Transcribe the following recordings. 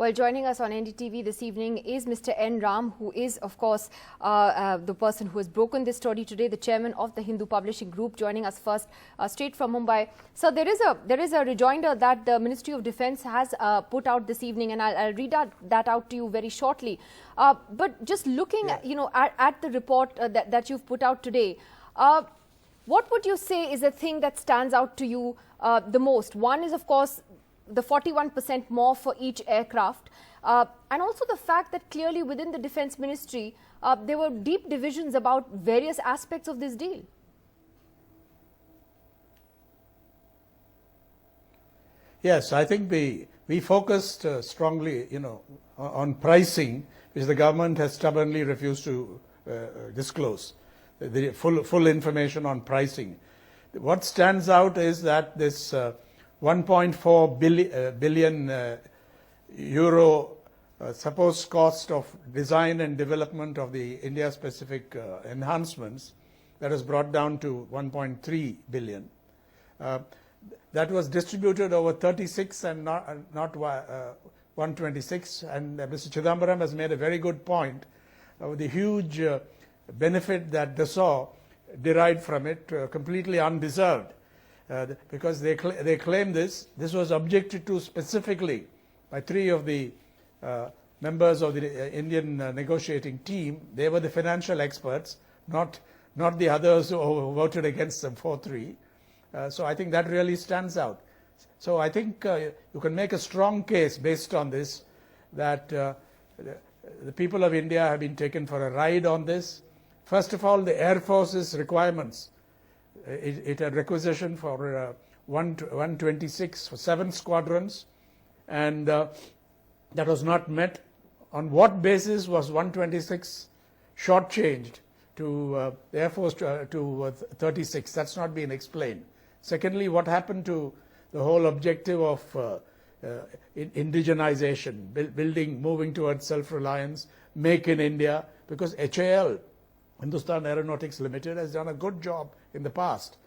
Well, joining us on NDTV this evening is Mr. N. Ram, who is, of course, the person who has broken this story today, the chairman of the Hindu Publishing Group, joining us first straight from Mumbai. So there is a rejoinder that the Ministry of Defence has put out this evening, and I'll read that out to you very shortly. But just looking, at the report that you've put out today, what would you say is the thing that stands out to you the most? One is, of course, the 41% more for each aircraft, and also the fact that clearly within the Defence Ministry, there were deep divisions about various aspects of this deal. Yes, I think we focused strongly, on pricing, which the government has stubbornly refused to disclose the full information on pricing. What stands out is that this 1.4 billion euro supposed cost of design and development of the India-specific enhancements, that is brought down to 1.3 billion. That was distributed over 36 and not 126. And Mr. Chidambaram has made a very good point of the huge benefit that Dassault derived from it, completely undeserved. Because they claim this was objected to specifically by three of the members of the Indian negotiating team. They were the financial experts, not the others who voted against them 4-3. So I think that really stands out. So I think you can make a strong case based on this that the people of India have been taken for a ride on this. First of all, the Air Force's requirements. It had requisition for 126 for 7 squadrons, and that was not met. On what basis was 126 shortchanged to the Air Force to 36? That's not been explained. Secondly, what happened to the whole objective of indigenization, moving towards self-reliance, make in India? Because HAL, Hindustan Aeronautics Limited, has done a good job in the past.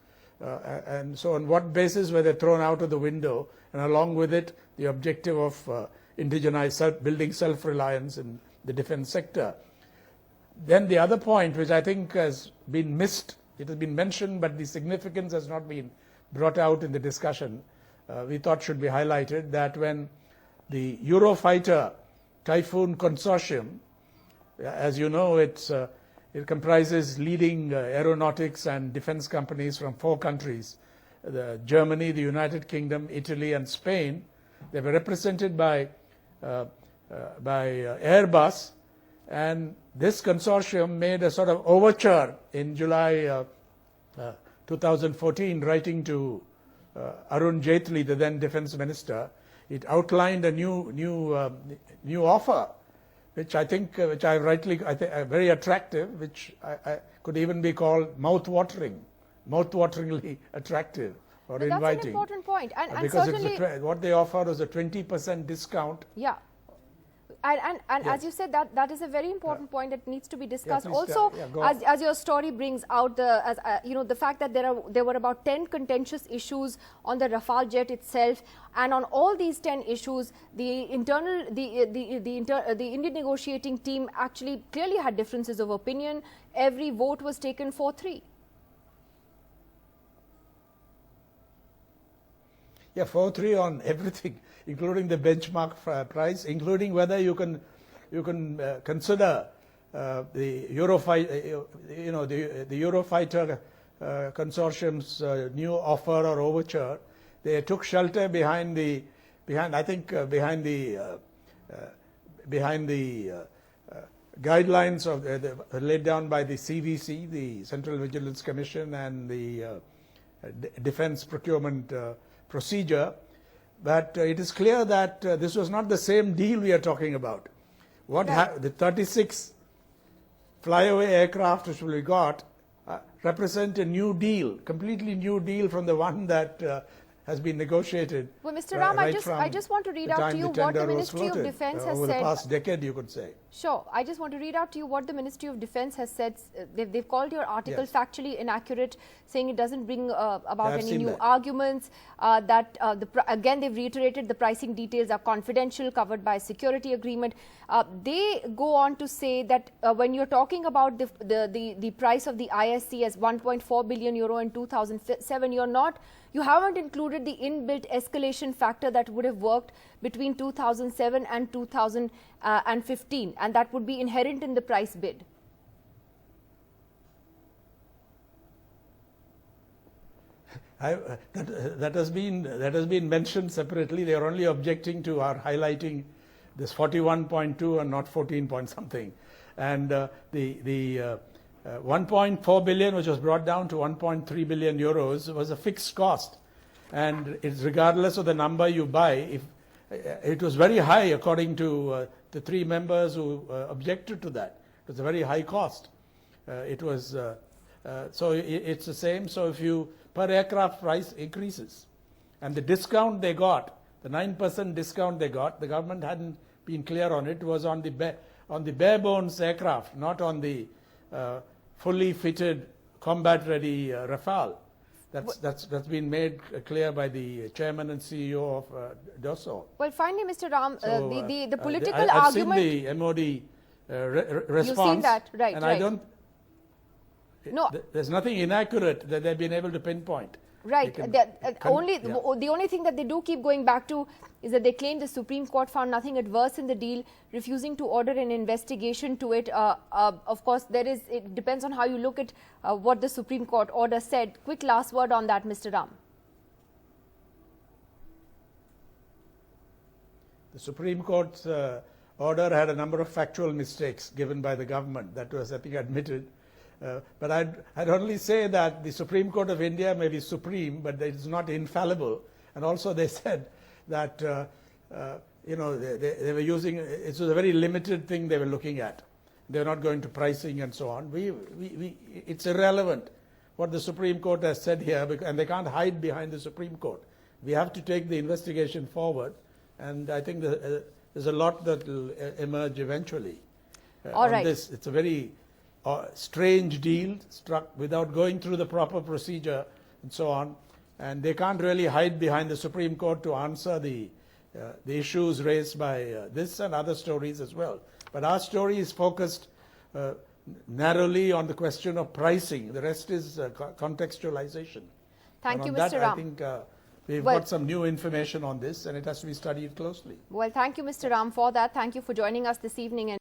And so on what basis were they thrown out of the window, and along with it, the objective of building self-reliance in the defense sector? Then the other point, which I think has been missed, it has been mentioned, but the significance has not been brought out in the discussion, we thought should be highlighted, that when the Eurofighter Typhoon Consortium, as you know, it comprises leading aeronautics and defense companies from 4 countries, Germany, the United Kingdom, Italy, and Spain. They were represented by Airbus, and this consortium made a sort of overture in July 2014, writing to Arun Jaitley, the then defense minister. It outlined a new offer, which I think, very attractive, which I could even be called mouth-wateringly attractive or inviting. That's an important point, and because certainly what they offer is a 20% discount. Yeah. And yes, as you said, that is a very important point that needs to be discussed. Also, as your story brings out the fact that there were about 10 contentious issues on the Rafale jet itself, and on all these 10 issues, the Indian negotiating team actually clearly had differences of opinion. Every vote was taken 4-3. Yeah, 4-3 on everything, including the benchmark price, including whether you can consider the Eurofighter, the Eurofighter consortium's new offer or overture. They took shelter behind the guidelines of laid down by the CVC, the Central Vigilance Commission, and the Defense Procurement procedure. But it is clear that this was not the same deal we are talking about. The 36 flyaway aircraft which we got represent a new deal, completely new deal from the one that has been negotiated. Well, Mr. Ram, right I just want to read the out to time you the what the tender was Ministry of floated, Defence has over said. the past decade, you could say. Sure. I just want to read out to you what the Ministry of Defence has said. They've called your article Yes. factually inaccurate, saying it doesn't bring about I've any seen new that. arguments. Again, they've reiterated the pricing details are confidential, covered by a security agreement. They go on to say that when you're talking about the price of the ISC as 1.4 billion euro in 2007, you haven't included the inbuilt escalation factor that would have worked between 2007 and 2015, and that would be inherent in the price bid. That has been mentioned separately. They are only objecting to our highlighting this 41.2 and not 14 point something. And the 1.4 billion, which was brought down to 1.3 billion euros, was a fixed cost, and it's regardless of the number you buy. If it was very high, according to the three members who objected to that, it was a very high cost. So it's the same. So if you per aircraft price increases, and the discount they got, the 9% discount they got, the government hadn't been clear on it. It was on the bare bones aircraft, not on the fully fitted combat-ready Rafale. That's been made clear by the chairman and CEO of Dassault. Well, finally, Mr. Ram, So, the political I've argument. seen the MOD response. You've seen that, right? And right. I don't. No. There's nothing inaccurate that they've been able to pinpoint. Right. The only thing that they do keep going back to is that they claim the Supreme Court found nothing adverse in the deal, refusing to order an investigation to it. Of course, it depends on how you look at what the Supreme Court order said. Quick last word on that, Mr. Ram. The Supreme Court's order had a number of factual mistakes given by the government. That was, I think, admitted. But I'd only say that the Supreme Court of India may be supreme, but it's not infallible. And also they said that, they were using, it was a very limited thing they were looking at. They were not going to pricing and so on. It's irrelevant what the Supreme Court has said here, and they can't hide behind the Supreme Court. We have to take the investigation forward, and I think there's a lot that will emerge eventually All on right. this. It's a very strange deal struck without going through the proper procedure and so on, and they can't really hide behind the Supreme Court to answer the issues raised by this and other stories as well. But our story is focused narrowly on the question of pricing. The rest is contextualization. Thank you, And on Mr. that, Ram. I think we've got some new information on this, and it has to be studied closely. Well, thank you, Mr. Ram, for that. Thank you for joining us this evening.